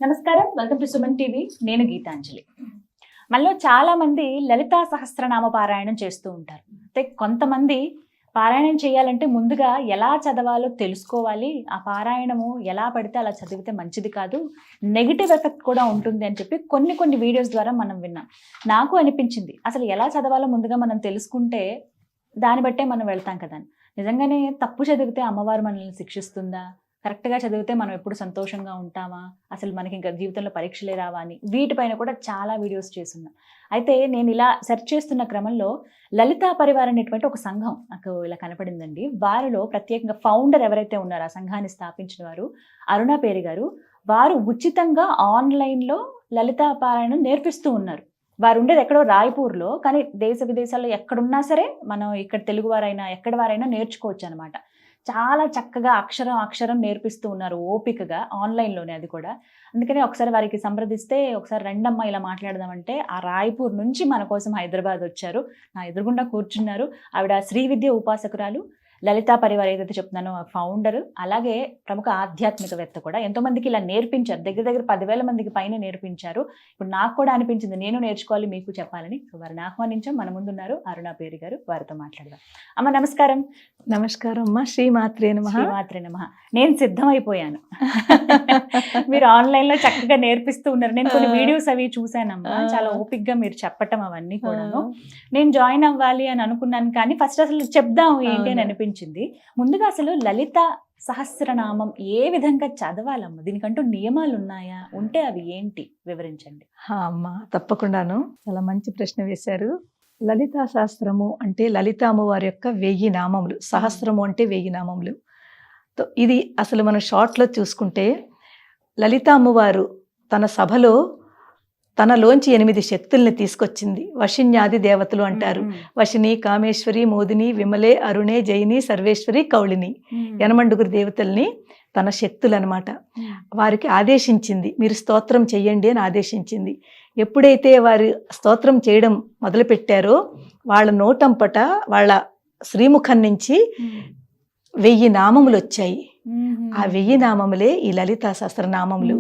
నమస్కారం, welcome to Suman TV. నేను గీతాంజలి. మనలో చాలా మంది లలితా సహస్రనామ పారాయణం చేస్తూ ఉంటారు. అయితే కొంతమంది పారాయణం చేయాలంటే ముందుగా ఎలా చదవాలో తెలుసుకోవాలి. ఆ పారాయణము ఎలా పడితే అలా చదివితే మంచిది కాదు, నెగిటివ్ ఎఫెక్ట్ కూడా ఉంటుంది అని చెప్పి కొన్ని వీడియోస్ ద్వారా మనం విన్నాం. నాకు అనిపించింది అసలు ఎలా చదవాలో ముందుగా మనం తెలుసుకుంటే దాన్ని బట్టే మనం వెళ్తాం కదా. నిజంగానే తప్పు చదివితే అమ్మవారు మనల్ని శిక్షిస్తుందా? కరెక్ట్గా చదివితే మనం ఎప్పుడు సంతోషంగా ఉంటామా? అసలు మనకి ఇంకా జీవితంలో పరీక్షలే రావా అని వీటిపైన కూడా చాలా వీడియోస్ చేస్తున్నాం. అయితే నేను ఇలా సెర్చ్ చేస్తున్న క్రమంలో లలితా పరివార్ అనేటువంటి ఒక సంఘం నాకు ఇలా కనపడిందండి. వారిలో ప్రత్యేకంగా ఫౌండర్ ఎవరైతే ఉన్నారో ఆ సంఘాన్ని స్థాపించిన వారు అరుణ పేరి గారు. వారు ఉచితంగా ఆన్లైన్లో లలితా పారాయణం నేర్పిస్తూ ఉన్నారు. వారు ఉండేది ఎక్కడో రాయ్పూర్లో, కానీ దేశ విదేశాల్లో ఎక్కడున్నా సరే మనం ఇక్కడ తెలుగు వారైనా ఎక్కడి వారైనా నేర్చుకోవచ్చు అనమాట. చాలా చక్కగా అక్షరం నేర్పిస్తూ ఉన్నారు, ఓపికగా, ఆన్లైన్లోనే అది కూడా. అందుకని ఒకసారి వారికి సంప్రదిస్తే ఒకసారి రెండమ్మ ఇలా మాట్లాడదామంటే ఆ రాయ్పూర్ నుంచి మన కోసం హైదరాబాద్ వచ్చారు. నా ఎదురుగుండా కూర్చున్నారు. ఆవిడ శ్రీ విద్య ఉపాసకురాలు, లలితా పరివార్ ఏదైతే చెప్తున్నానో ఫౌండర్, అలాగే ప్రముఖ ఆధ్యాత్మికవేత్త కూడా. ఎంతోమందికి ఇలా నేర్పించారు, దగ్గర 10,000 మందికి పైన నేర్పించారు. ఇప్పుడు నాకు కూడా అనిపించింది నేను నేర్చుకోవాలి, మీకు చెప్పాలని. సో వారిని ఆహ్వానించాం. మన ముందున్నారు అరుణ పేరి గారు, వారితో మాట్లాడదాం. అమ్మ నమస్కారం. నమస్కారం అమ్మ. శ్రీమాత్రే నమః. శ్రీమాత్రే నమః. నేను సిద్ధమైపోయాను. మీరు ఆన్లైన్లో చక్కగా నేర్పిస్తూ ఉన్నారు. నేను కొన్ని వీడియోస్ అవి చూశానమ్మా, చాలా ఓపిక్గా మీరు చెప్పటం అవన్నీ కూడాను. నేను జాయిన్ అవ్వాలి అని అనుకున్నాను, కానీ ఫస్ట్ అసలు చెప్దాం ఏంటి అని అనిపించింది. ముందుగా అసలు లలిత సహస్రనామం ఏ విధంగా చదవాలమ్మ? దీనికంటూ నియమాలు ఉన్నాయా? ఉంటే అవి ఏంటి వివరించండి. అమ్మ తప్పకుండాను, చాలా మంచి ప్రశ్న వేశారు. లలితా శాస్త్రము అంటే లలిత అమ్మవారి యొక్క 1000 నామములు. సహస్రము అంటే 1000 నామములు. ఇది అసలు మనం షార్ట్లో చూసుకుంటే లలిత అమ్మవారు తన సభలో తనలోంచి 8 శక్తుల్ని తీసుకొచ్చింది. వశిన్యాది దేవతలు అంటారు. వశిని, కామేశ్వరి, మోదిని, విమలే, అరుణే, జయిని, సర్వేశ్వరి, కౌళిని, 8 దేవతల్ని తన శక్తులు అనమాట. వారికి ఆదేశించింది, మీరు స్తోత్రం చెయ్యండి అని ఆదేశించింది. ఎప్పుడైతే వారు స్తోత్రం చేయడం మొదలుపెట్టారో వాళ్ళ నోటంపట, వాళ్ళ శ్రీముఖం నుంచి 1000 నామములు వచ్చాయి. ఆ 1000 నామములే ఈ లలితా సహస్రనామములు.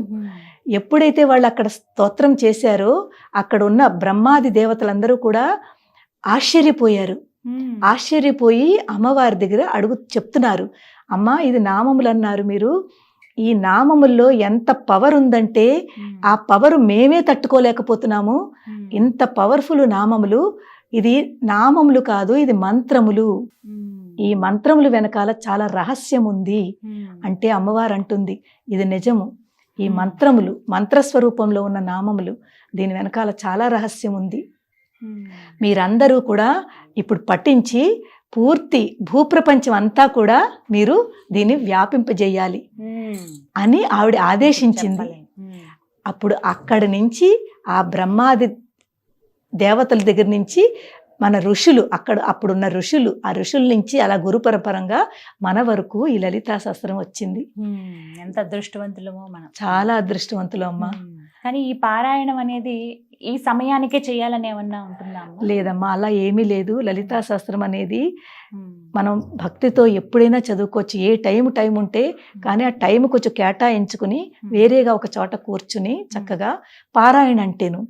ఎప్పుడైతే వాళ్ళు అక్కడ స్తోత్రం చేశారో అక్కడ ఉన్న బ్రహ్మాది దేవతలందరూ కూడా ఆశ్చర్యపోయారు. ఆశ్చర్యపోయి అమ్మవారి దగ్గర చెప్తున్నారు, అమ్మా ఇది నామములు అన్నారు మీరు, ఈ నామముల్లో ఎంత పవర్ ఉందంటే ఆ పవరు మేమే తట్టుకోలేకపోతున్నాము. ఇంత పవర్ఫుల్ నామములు. ఇది నామములు కాదు, ఇది మంత్రములు. ఈ మంత్రములు వెనకాల చాలా రహస్యం ఉంది అంటే అమ్మవారు అంటుంది ఇది నిజము. ఈ మంత్రములు, మంత్రస్వరూపంలో ఉన్న నామములు, దీని వెనకాల చాలా రహస్యం ఉంది. మీరందరూ కూడా ఇప్పుడు పఠించి పూర్తి భూప్రపంచం అంతా కూడా మీరు దీన్ని వ్యాపింపజేయాలి అని ఆవిడ ఆదేశించింది. అప్పుడు అక్కడి నుంచి ఆ బ్రహ్మాది దేవతల దగ్గర నుంచి మన ఋషులు, అప్పుడున్న ఋషులు, ఆ ఋషుల నుంచి అలా గురుపరపరంగా మన వరకు ఈ లలితా శాస్త్రం వచ్చింది. ఎంత అదృష్టవంతులమో మనం, చాలా అదృష్టవంతులు అమ్మ. కానీ ఈ పారాయణం అనేది ఈ సమయానికే చేయాలని ఏమన్నా ఉంటుందా? లేదమ్మా, అలా ఏమీ లేదు. లలితా శాస్త్రం అనేది మనం భక్తితో ఎప్పుడైనా చదువుకోవచ్చు, ఏ టైం ఉంటే. కానీ ఆ టైం కొంచెం కేటాయించుకుని వేరేగా ఒక చోట కూర్చుని చక్కగా పారాయణ అంటేను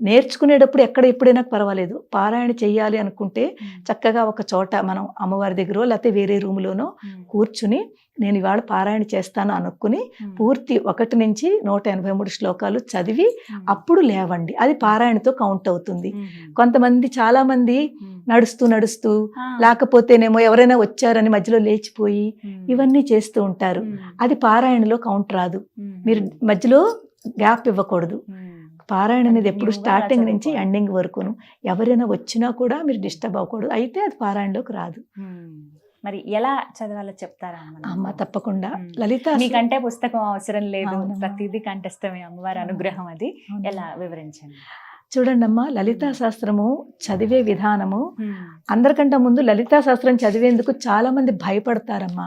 నేర్చుకునేటప్పుడు ఎప్పుడైనా పర్వాలేదు. పారాయణ చెయ్యాలి అనుకుంటే చక్కగా ఒక చోట మనం అమ్మవారి దగ్గర లేకపోతే వేరే రూమ్లోనో కూర్చుని నేను ఇవాళ పారాయణ చేస్తాను అనుకుని పూర్తి 1 నుంచి 183 శ్లోకాలు చదివి అప్పుడు లేవండి. అది పారాయణతో కౌంట్ అవుతుంది. కొంతమంది, చాలా మంది నడుస్తూ లేకపోతేనేమో ఎవరైనా వచ్చారని మధ్యలో లేచిపోయి ఇవన్నీ చేస్తూ ఉంటారు. అది పారాయణలో కౌంట్ రాదు. మీరు మధ్యలో గ్యాప్ ఇవ్వకూడదు. పారాయణ అనేది ఎప్పుడు స్టార్టింగ్ నుంచి ఎండింగ్ వరకును. ఎవరైనా వచ్చినా కూడా మీరు డిస్టర్బ్ అవ్వకూడదు. అయితే అది పారాయణలోకి రాదు. మరి ఎలా చదవాలో చెప్తారా అమ్మ? తప్పకుండా. లలిత మీకంటే పుస్తకం అవసరం లేదు, ప్రతిదీ కంఠస్థమే, అమ్మవారి అనుగ్రహం. అది ఎలా వివరించండి. చూడండి అమ్మా, లలితా శాస్త్రము చదివే విధానము, అందరికంటే ముందు లలితా శాస్త్రం చదివేందుకు చాలా మంది భయపడతారమ్మా.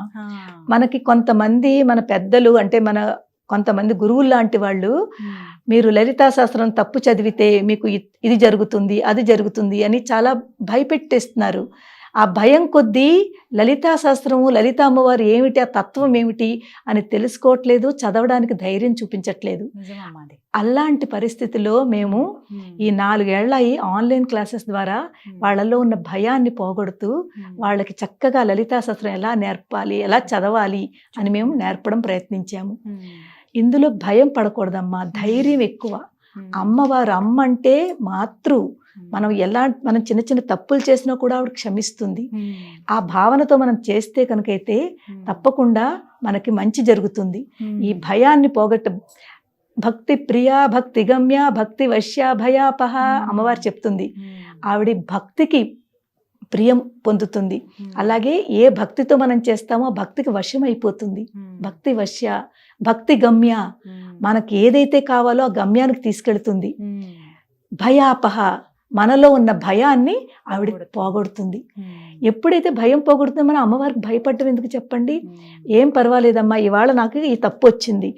మనకి కొంతమంది మన పెద్దలు అంటే మన కొంతమంది గురువులు లాంటి వాళ్ళు, మీరు లలితా శాస్త్రం తప్పు చదివితే మీకు ఇది జరుగుతుంది అది జరుగుతుంది అని చాలా భయపెట్టేస్తున్నారు. ఆ భయం కొద్దీ లలితా శాస్త్రము, లలిత అమ్మవారు ఏమిటి, ఆ తత్వం ఏమిటి అని తెలుసుకోవట్లేదు, చదవడానికి ధైర్యం చూపించట్లేదు. నిజమమ్మా అది. అలాంటి పరిస్థితిలో మేము ఈ 4 ఏళ్ల ఈ ఆన్లైన్ క్లాసెస్ ద్వారా వాళ్ళలో ఉన్న భయాన్ని పోగొడుతూ వాళ్ళకి చక్కగా లలితా శాస్త్రం ఎలా నేర్పాలి, ఎలా చదవాలి అని మేము నేర్పడం ప్రయత్నించాము. ఇందులో భయం పడకూడదమ్మా, ధైర్యం ఎక్కువ. అమ్మవారు అమ్మ అంటే మాతృ. మనం చిన్న చిన్న తప్పులు చేసినా కూడా ఆవిడ క్షమిస్తుంది. ఆ భావనతో మనం చేస్తే కనుకైతే తప్పకుండా మనకి మంచి జరుగుతుంది. ఈ భయాన్ని పోగొట్ట భక్తి ప్రియా, భక్తి గమ్య, భక్తి వశ్య, భయాపహ అమ్మవారు చెప్తుంది. ఆవిడ భక్తికి ప్రియం పొందుతుంది. అలాగే ఏ భక్తితో మనం చేస్తామో భక్తికి వశం అయిపోతుంది. భక్తి వశ్య, భక్తి గమ్య, మనకి ఏదైతే కావాలో ఆ గమ్యానికి తీసుకెళ్తుంది. భయాపహ, మనలో ఉన్న భయాన్ని ఆవిడ పోగొడుతుంది. ఎప్పుడైతే భయం పోగొడుతుందో మనం అమ్మవారికి భయపడటం ఎందుకు చెప్పండి? ఏం పర్వాలేదమ్మా, ఇవాళ నాకు ఈ తప్పు వచ్చింది,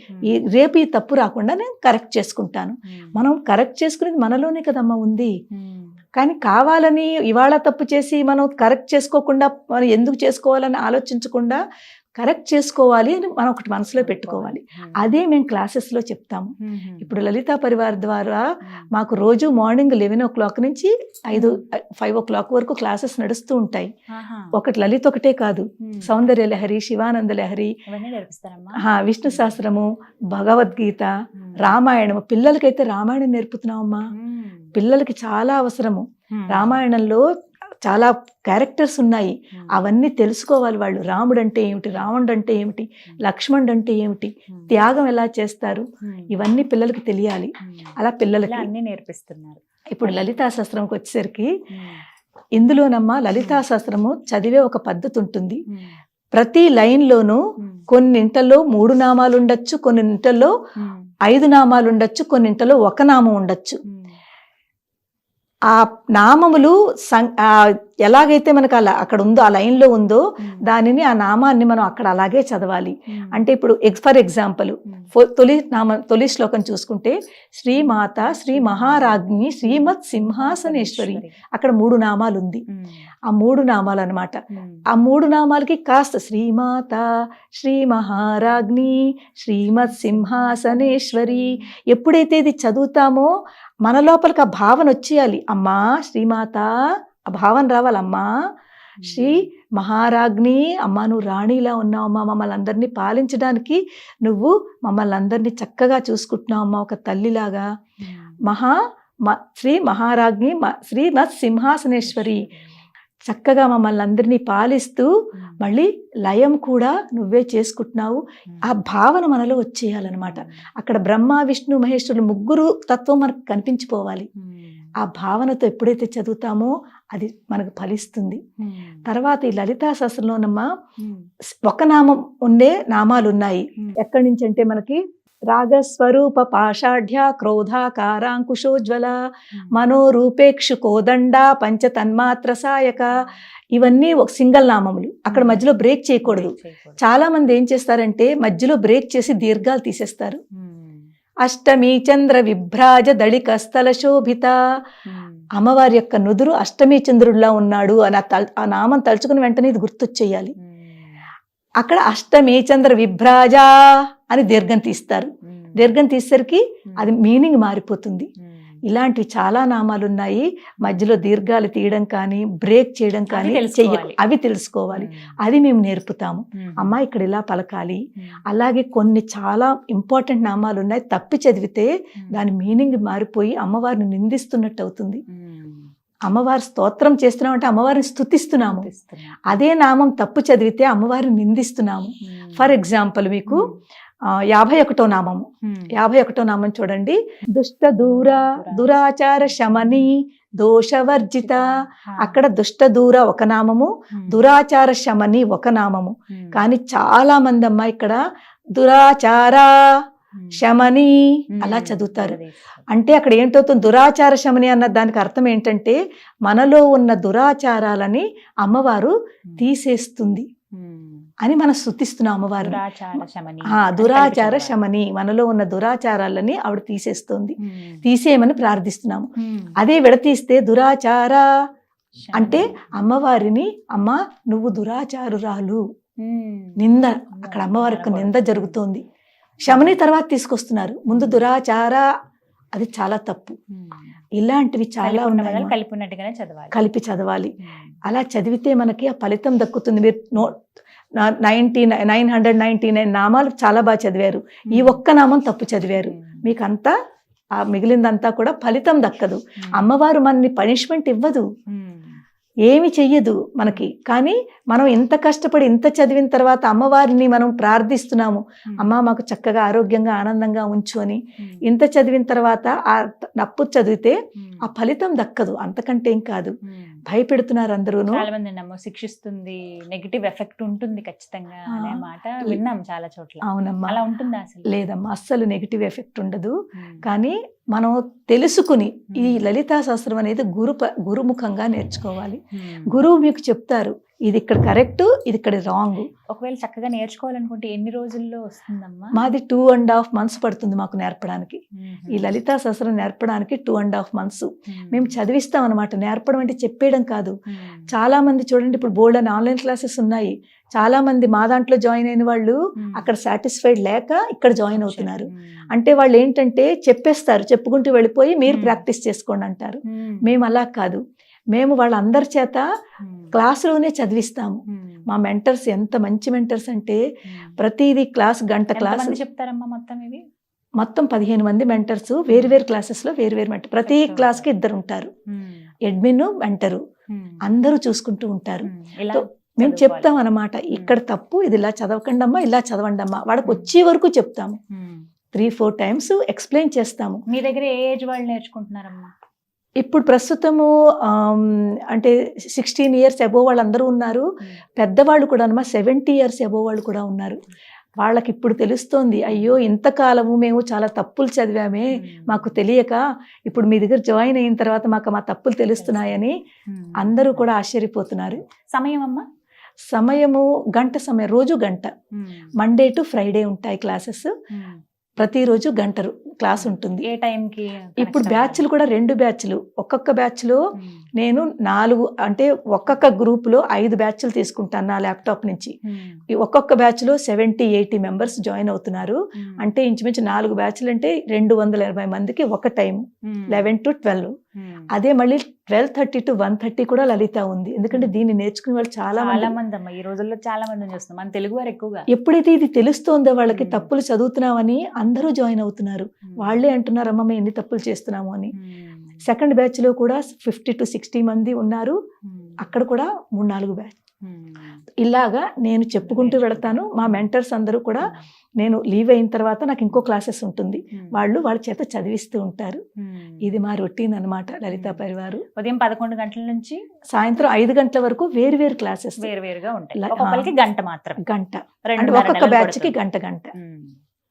రేపు ఈ తప్పు రాకుండా నేను కరెక్ట్ చేసుకుంటాను. మనం కరెక్ట్ చేసుకునేది మనలోనే కదమ్మా ఉంది. కానీ కావాలని ఇవాళ తప్పు చేసి మనం కరెక్ట్ చేసుకోకుండా, మనం ఎందుకు చేసుకోవాలని ఆలోచించకుండా కరెక్ట్ చేసుకోవాలి అని మనం ఒకటి మనసులో పెట్టుకోవాలి. అదే మేము క్లాసెస్లో చెప్తాము. ఇప్పుడు లలితా పరివార్ ద్వారా మాకు రోజు మార్నింగ్ 11 o'clock నుంచి 5 o'clock వరకు క్లాసెస్ నడుస్తూ ఉంటాయి. ఒకటి లలిత ఒకటే కాదు, సౌందర్య లహరి, శివానంద లహరి, విష్ణు సహస్రము, భగవద్గీత, రామాయణము. పిల్లలకైతే రామాయణం నేర్పుతున్నామమ్మా. పిల్లలకి చాలా అవసరము. రామాయణంలో చాలా క్యారెక్టర్స్ ఉన్నాయి, అవన్నీ తెలుసుకోవాలి వాళ్ళు. రాముడు అంటే ఏమిటి, రావణుడు అంటే ఏమిటి, లక్ష్మణుడు అంటే ఏమిటి, త్యాగం ఎలా చేస్తారు, ఇవన్నీ పిల్లలకి తెలియాలి. అలా పిల్లలకి అన్ని నేర్పిస్తున్నారు. ఇప్పుడు లలితా శాస్త్రంకి వచ్చేసరికి ఇందులోనమ్మా లలితా శాస్త్రము చదివే ఒక పద్ధతి ఉంటుంది. ప్రతి లైన్లోనూ కొన్నింటలో 3 నామాలు ఉండొచ్చు, కొన్నింటలో 5 నామాలు ఉండొచ్చు, కొన్నింటలో 1 నామం ఉండొచ్చు. ఆ నామములు ఎలాగైతే మనకు అక్కడ ఉందో, ఆ లైన్లో ఉందో దానిని, ఆ నామాన్ని మనం అక్కడ అలాగే చదవాలి. అంటే ఇప్పుడు ఫర్ ఎగ్జాంపుల్ తొలి శ్లోకం చూసుకుంటే శ్రీమాత శ్రీ మహారాజ్ఞి శ్రీమత్ సింహాసనేశ్వరి, అక్కడ 3 నామాలు ఉంది. ఆ 3 నామాలు అనమాట. ఆ 3 నామాలకి కాస్త శ్రీమాత శ్రీ మహారాజ్ఞి శ్రీమత్ సింహాసనేశ్వరి, ఎప్పుడైతే ఇది చదువుతామో మన లోపలికి ఆ భావన వచ్చేయాలి. అమ్మా శ్రీమాత, ఆ భావన రావాలమ్మా. శ్రీ మహారాజ్ఞి, అమ్మా నువ్వు రాణిలా ఉన్నావమ్మా, మమ్మల్ని అందరినీ పాలించడానికి నువ్వు మమ్మల్ని అందరినీ చక్కగా చూసుకుంటున్నావమ్మా, ఒక తల్లిలాగా. శ్రీ మహారాజ్ఞి శ్రీమత్ సింహాసనేశ్వరి, చక్కగా మమ్మల్ని అందరినీ పాలిస్తూ మళ్ళీ లయం కూడా నువ్వే చేసుకుంటున్నావు. ఆ భావన మనలో వచ్చేయాలన్నమాట. అక్కడ బ్రహ్మ విష్ణు మహేశ్వరులు 3 తత్వం మనకు కనిపించిపోవాలి. ఆ భావనతో ఎప్పుడైతే చదువుతామో అది మనకు ఫలిస్తుంది. తర్వాత ఈ లలితా శాస్త్రంలోనమ్మా 1 నామం ఉండే నామాలు ఉన్నాయి. ఎక్కడి నుంచి అంటే మనకి రాగస్వరూప పాషాఢ్య క్రోధాకారాంకుశోజ్వల మనోరూపేక్షు కోదండ పంచతన్మాత్ర సాయక, ఇవన్నీ ఒక సింగల్ నామములు. అక్కడ మధ్యలో బ్రేక్ చేయకూడదు. చాలా మంది ఏం చేస్తారంటే మధ్యలో బ్రేక్ చేసి దీర్ఘాలు తీసేస్తారు. అష్టమి చంద్ర విభ్రాజ దళిక స్థల శోభిత, అమ్మవారి యొక్క నుదురు అష్టమి చంద్రుడిలా ఉన్నాడు అని ఆ నామం తలుచుకుని వెంటనే ఇది గుర్తొచ్చేయాలి. అక్కడ అష్టమి చంద్ర విభ్రాజ అని దీర్ఘం తీస్తారు. దీర్ఘం తీసేసరికి అది మీనింగ్ మారిపోతుంది. ఇలాంటివి చాలా నామాలు ఉన్నాయి. మధ్యలో దీర్ఘాలు తీయడం కానీ బ్రేక్ చేయడం కానీ అవి తెలుసుకోవాలి. అది మేము నేర్పుతాము. అమ్మ ఇక్కడ ఇలా పలకాలి. అలాగే కొన్ని చాలా ఇంపార్టెంట్ నామాలు ఉన్నాయి, తప్పి చదివితే దాని మీనింగ్ మారిపోయి అమ్మవారిని నిందిస్తున్నట్టు అవుతుంది. అమ్మవారి స్తోత్రం చేస్తున్నాం అంటే అమ్మవారిని స్తుతిస్తున్నాము. అదే నామం తప్పు చదివితే అమ్మవారిని నిందిస్తున్నాము. ఫర్ ఎగ్జాంపుల్ మీకు 51వ నామము. 51వ నామం చూడండి. దుష్ట దూర దురాచార శమని దోషవర్జిత, అక్కడ దుష్ట దూర 1 నామము, దురాచార శమని 1 నామము. కానీ చాలా మంది అమ్మ ఇక్కడ దురాచార శమని అలా చదువుతారు. అంటే అక్కడ ఏంటవుతుంది, దురాచార శమని అన్న దానికి అర్థం ఏంటంటే మనలో ఉన్న దురాచారాలని అమ్మవారు తీసేస్తుంది అని మనం స్తుతిస్తున్నాం అమ్మవారు. దురాచార శమని, మనలో ఉన్న దురాచారాలని ఆవిడ తీసేస్తుంది, తీసేయమని ప్రార్థిస్తున్నాము. అదే విడతీస్తే దురాచార అంటే అమ్మవారిని అమ్మ నువ్వు దురాచారురాలు నింద, అక్కడ అమ్మవారి యొక్క నింద జరుగుతోంది. శమని తర్వాత తీసుకొస్తున్నారు, ముందు దురాచార, అది చాలా తప్పు. ఇలాంటివి చాలా ఉన్నాయి, కలిపి ఉన్నట్టుగానే చదవాలి, కలిపి చదవాలి. అలా చదివితే మనకి ఆ ఫలితం దక్కుతుంది. మీరు 999 నామాలు చాలా బాగా చదివారు, ఈ ఒక్క నామం తప్పు చదివారు, మీకు అంతా ఆ మిగిలిందంతా కూడా ఫలితం దక్కదు. అమ్మవారు మనని పనిష్మెంట్ ఇవ్వదు, ఏమి చెయ్యదు మనకి. కానీ మనం ఇంత కష్టపడి ఇంత చదివిన తర్వాత అమ్మవారిని మనం ప్రార్థిస్తున్నాము, అమ్మ మాకు చక్కగా ఆరోగ్యంగా ఆనందంగా ఉంచు అని. ఇంత చదివిన తర్వాత ఆ నప్పు చదివితే ఆ ఫలితం దక్కదు, అంతకంటే ఏం కాదు. భయపెడుతున్నారు అందరూ, చాలా మంది శిక్షిస్తుంది, నెగిటివ్ ఎఫెక్ట్ ఉంటుంది ఖచ్చితంగా అనే మాట విన్నాం చాలా చోట్ల. అవునమ్మా, అలా ఉంటుందా? అసలు లేదమ్మా, అస్సలు నెగిటివ్ ఎఫెక్ట్ ఉండదు. కానీ మనం తెలుసుకుని ఈ లలితా శాస్త్రం అనేది గురుముఖంగా నేర్చుకోవాలి. గురువు మీకు చెప్తారు, ఇది ఇక్కడ కరెక్ట్, ఇది ఇక్కడ రాంగ్. ఒకవేళ చక్కగా నేర్చుకోవాలనుకుంటే ఎన్ని రోజుల్లో వస్తుందమ్మా? మాది 2.5 months పడుతుంది మాకు నేర్పడానికి. ఈ లలితా శాస్త్రం నేర్పడానికి 2.5 months మేము చదివిస్తాం అనమాట. నేర్పడం అంటే చెప్పేయడం కాదు. చాలా మంది చూడండి, ఇప్పుడు బోల్డ్ అని ఆన్లైన్ క్లాసెస్ ఉన్నాయి. చాలా మంది మా దాంట్లో జాయిన్ అయిన వాళ్ళు అక్కడ సాటిస్ఫైడ్ లేక ఇక్కడ జాయిన్ అవుతున్నారు. అంటే వాళ్ళు ఏంటంటే చెప్పేస్తారు, చెప్పుకుంటూ వెళ్ళిపోయి మీరు ప్రాక్టీస్ చేసుకోండి అంటారు. మేము అలా కాదు, మేము వాళ్ళందరి చేత క్లాసులోనే చదివిస్తాము. మా మెంటర్స్ ఎంత మంచి మెంటర్స్ అంటే ప్రతిదీ క్లాస్, గంట క్లాస్ చెప్తారమ్మా. మొత్తం 15 మంది మెంటర్స్, వేరు క్లాసెస్ లో వేరు మెంటర్. ప్రతి క్లాస్ కి 2 ఉంటారు, అడ్మిన్ మెంటరు, అందరూ చూసుకుంటూ ఉంటారు. మేము చెప్తాం అన్నమాట, ఇక్కడ తప్పు, ఇది ఇలా చదవకండి అమ్మా, ఇలా చదవండి అమ్మా. వాడికి వచ్చే వరకు చెప్తాము, 3-4 times ఎక్స్ప్లెయిన్ చేస్తాము. మీ దగ్గర ఏ ఏజ్ వాళ్ళు నేర్చుకుంటున్నారమ్మా? ఇప్పుడు ప్రస్తుతము అంటే 16 years అబోవ్ వాళ్ళందరూ ఉన్నారు. పెద్దవాళ్ళు కూడా అన్నమా 70 years అబోవ్ వాళ్ళు కూడా ఉన్నారు. వాళ్ళకి ఇప్పుడు తెలుస్తోంది, అయ్యో ఇంతకాలము మేము చాలా తప్పులు చదివామే, మాకు తెలియక ఇప్పుడు మీ దగ్గర జాయిన్ అయిన తర్వాత మాకు మా తప్పులు తెలుస్తున్నాయని అందరూ కూడా ఆశ్చర్యపోతున్నారు. సమయం అమ్మా? సమయము గంట సమయం, రోజు గంట. మండే టు ఫ్రైడే ఉంటాయి క్లాసెస్. ప్రతిరోజు గంట క్లాస్ ఉంటుంది. ఏ టైంకి? ఇప్పుడు బ్యాచ్లు కూడా 2 బ్యాచ్లు. ఒక్కొక్క బ్యాచ్లో నేను 4, అంటే ఒక్కొక్క గ్రూప్లో 5 బ్యాచ్లు తీసుకుంటాను నా ల్యాప్టాప్ నుంచి. ఒక్కొక్క బ్యాచ్లో 70-80 members జాయిన్ అవుతున్నారు. అంటే ఇంచుమించు 4 బ్యాచ్లు అంటే 280 మందికి ఒక టైం, 11 to 12. అదే మళ్ళీ 12:30 to 1:30 కూడా లలిత ఉంది. ఎందుకంటే దీన్ని నేర్చుకునే వాళ్ళు చాలా మంది అమ్మా. ఈ రోజుల్లో చాలా మంది చూస్తున్నాం, మన తెలుగు వారు ఎక్కువగా. ఎప్పుడైతే ఇది తెలుస్తోందో వాళ్ళకి తప్పులు చదువుతున్నామని అందరూ జాయిన్ అవుతున్నారు. వాళ్ళే అంటున్నారు, అమ్మ మేము ఎన్ని తప్పులు చేస్తున్నాము అని. సెకండ్ బ్యాచ్ లో కూడా 50 to 60 మంది ఉన్నారు. అక్కడ కూడా 3-4 బ్యాచ్. ఇలాగా నేను చెప్పుకుంటూ వెళతాను. మా మెంటర్స్ అందరూ కూడా నేను లీవ్ అయిన తర్వాత నాకు ఇంకో క్లాసెస్ ఉంటుంది, వాళ్ళ చేత చదివిస్తూ ఉంటారు. ఇది మా రొటీన్ అన్నమాట లలితా పరివారు. ఉదయం 11 గంటల నుంచి సాయంత్రం 5 గంటల వరకు వేరు క్లాసెస్ వేరుగా ఉంటాయి. ఒక్కొక్కరికి గంట మాత్రం, గంట. అంటే ఒక్కొక్క బ్యాచ్ కి గంట.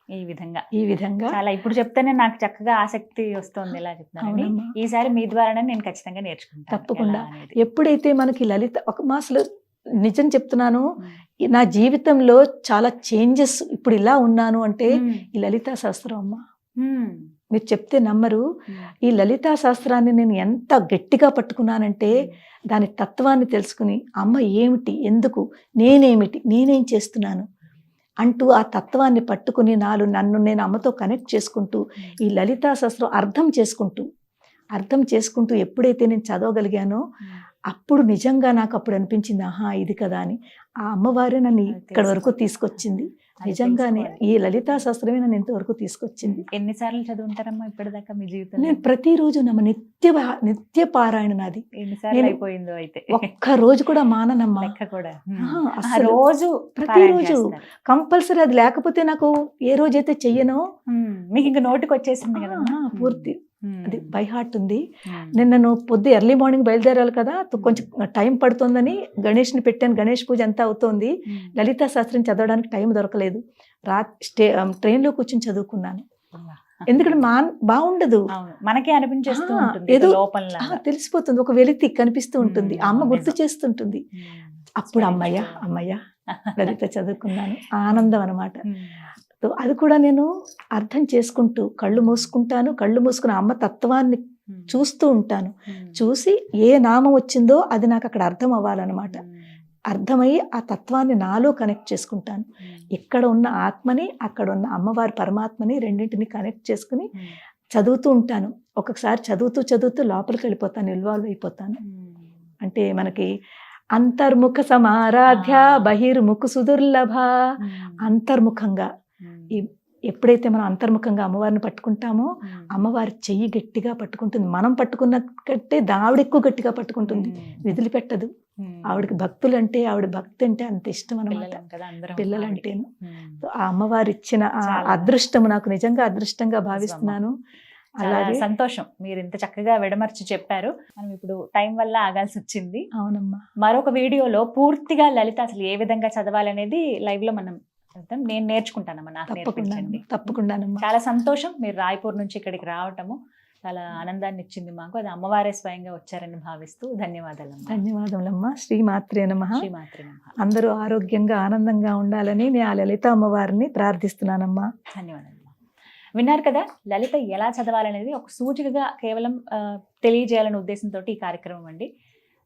ఈ విధంగా చాలా ఇప్పుడు చెప్తేనే నాకు చక్కగా ఆసక్తి వస్తుంది. ఎలా చెప్తాను, ఈసారి మీ ద్వారానే నేను ఖచ్చితంగా నేర్చుకుంటాను తప్పకుండా. ఎప్పుడైతే మనకి లలిత అసలు నిజం చెప్తున్నాను, నా జీవితంలో చాలా చేంజెస్, ఇప్పుడు ఇలా ఉన్నాను అంటే ఈ లలితా శాస్త్రం అమ్మ. మీరు చెప్తే నమ్మరు, ఈ లలితా శాస్త్రాన్ని నేను ఎంత గట్టిగా పట్టుకున్నానంటే దాని తత్వాన్ని తెలుసుకుని, అమ్మ ఏమిటి, ఎందుకు, నేనేమిటి, నేనేం చేస్తున్నాను అంటూ ఆ తత్వాన్ని పట్టుకుని నన్ను నేను అమ్మతో కనెక్ట్ చేసుకుంటూ ఈ లలితా శాస్త్రం అర్థం చేసుకుంటూ ఎప్పుడైతే నేను చదవగలిగానో అప్పుడు నిజంగా నాకు అప్పుడు అనిపించింది, ఆహా ఇది కదా అని. ఆ అమ్మవారే నన్ను ఇక్కడ వరకు తీసుకొచ్చింది. నిజంగానే ఈ లలితా శాస్త్రమే నన్ను ఇంతవరకు తీసుకొచ్చింది. ఎన్నిసార్లు చదువుంటారమ్మా ఇప్పటిదాకా మీ జీవితంలో? నేను ప్రతిరోజు నిత్య పారాయణ నాది. అయిపోయిందో అయితే ఒక్క రోజు కూడా మాననమ్మా. రోజు ప్రతిరోజు కంపల్సరీ. అది లేకపోతే నాకు ఏ రోజైతే చెయ్యనో మీకు ఇంకా నోటికి వచ్చేసింది కదా పూర్తి. అది బై హార్ట్ ఉంది. నిన్న పొద్దు ఎర్లీ మార్నింగ్ బయలుదేరాలి కదా, కొంచెం టైం పడుతుందని గణేష్ని పెట్టాను. గణేష్ పూజ అంతా అవుతోంది. లలితా శాస్త్రం చదవడానికి టైం దొరకలేదు. ట్రైన్లో కూర్చొని చదువుకున్నాను. ఎందుకంటే బాగుండదు, మనకే అనిపించేస్తూ ఏదో తెలిసిపోతుంది, ఒక వెలితి కనిపిస్తూ ఉంటుంది, అమ్మ గుర్తు చేస్తుంటుంది. అప్పుడు అమ్మయ్య లలిత చదువుకున్నాను, ఆనందం అనమాట. అది కూడా నేను అర్థం చేసుకుంటూ కళ్ళు మూసుకుని అమ్మ తత్వాన్ని చూస్తూ ఉంటాను. చూసి ఏ నామం వచ్చిందో అది నాకు అక్కడ అర్థం అవ్వాలన్నమాట. అర్థమై ఆ తత్వాన్ని నాలో కనెక్ట్ చేసుకుంటాను. ఇక్కడ ఉన్న ఆత్మని, అక్కడ ఉన్న అమ్మవారి పరమాత్మని రెండింటిని కనెక్ట్ చేసుకుని చదువుతూ ఉంటాను. ఒక్కొక్కసారి చదువుతూ లోపలికి వెళ్ళిపోతాను, ఇన్వాల్వ్ అయిపోతాను. అంటే మనకి అంతర్ముఖ సమారాధ్య బహిర్ముఖ సుదుర్లభ. అంతర్ముఖంగా ఎప్పుడైతే మనం అంతర్ముఖంగా అమ్మవారిని పట్టుకుంటామో అమ్మవారి చెయ్యి గట్టిగా పట్టుకుంటుంది. మనం పట్టుకున్న కంటే ఆవిడ ఎక్కువ గట్టిగా పట్టుకుంటుంది, వదిలిపెట్టదు. ఆవిడకి భక్తులు అంటే, ఆవిడ భక్తి అంటే అంత ఇష్టం అన్నమాట, పిల్లలంటేను. ఆ అమ్మవారు ఇచ్చిన ఆ అదృష్టము నాకు నిజంగా అదృష్టంగా భావిస్తున్నాను. అలాగే సంతోషం, మీరు ఇంత చక్కగా విడమర్చి చెప్పారు. మనం ఇప్పుడు టైం వల్ల ఆగాల్సి వచ్చింది. అవునమ్మా. మరొక వీడియోలో పూర్తిగా లలిత అసలు ఏ విధంగా చదవాలనేది లైవ్ లో మనం నేను నేర్చుకుంటానమ్మా, నాకు నేర్పించండి. తప్పకుండానమ్మా. చాలా సంతోషం, మీరు రాయ్పూర్ నుంచి ఇక్కడికి రావటము చాలా ఆనందాన్ని ఇచ్చింది మాకు. అది అమ్మవారే స్వయంగా వచ్చారని భావిస్తూ ధన్యవాదాలమ్మా. ధన్యవాదములమ్మా. శ్రీమాత్రే నమః. శ్రీమాత్రే నమః. అందరూ ఆరోగ్యంగా ఆనందంగా ఉండాలని నేను ఆ లలిత అమ్మవారిని ప్రార్థిస్తున్నానమ్మా. ధన్యవాదాలు. విన్నారు కదా, లలిత ఎలా చదవాలనేది ఒక సూచికగా కేవలం తెలియజేయాలనే ఉద్దేశంతో ఈ కార్యక్రమం అండి.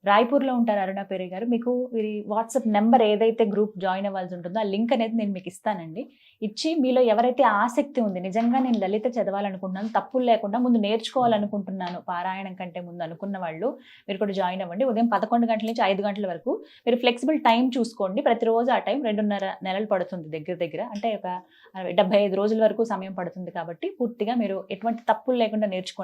రాయ్పూర్లో ఉంటారు అరుణ పేరే గారు. మీకు వీరి వాట్సాప్ నెంబర్ ఏదైతే గ్రూప్ జాయిన్ అవ్వాల్సి ఉంటుందో ఆ లింక్ అనేది నేను మీకు ఇస్తానండి. ఇచ్చి మీలో ఎవరైతే ఆసక్తి ఉంది, నిజంగా నేను లలిత చదవాలనుకుంటున్నాను, తప్పులు లేకుండా ముందు నేర్చుకోవాలనుకుంటున్నాను పారాయణం కంటే ముందు అనుకున్న వాళ్ళు మీరు కూడా జాయిన్ అవ్వండి. ఉదయం 11 గంటల నుంచి 5 గంటల వరకు మీరు ఫ్లెక్సిబుల్ టైం చూసుకోండి. ప్రతిరోజు ఆ టైం 2.5 నెలలు పడుతుంది, దగ్గర అంటే ఒక 75 రోజుల వరకు సమయం పడుతుంది. కాబట్టి పూర్తిగా మీరు ఎటువంటి తప్పులు లేకుండా నేర్చుకోండి.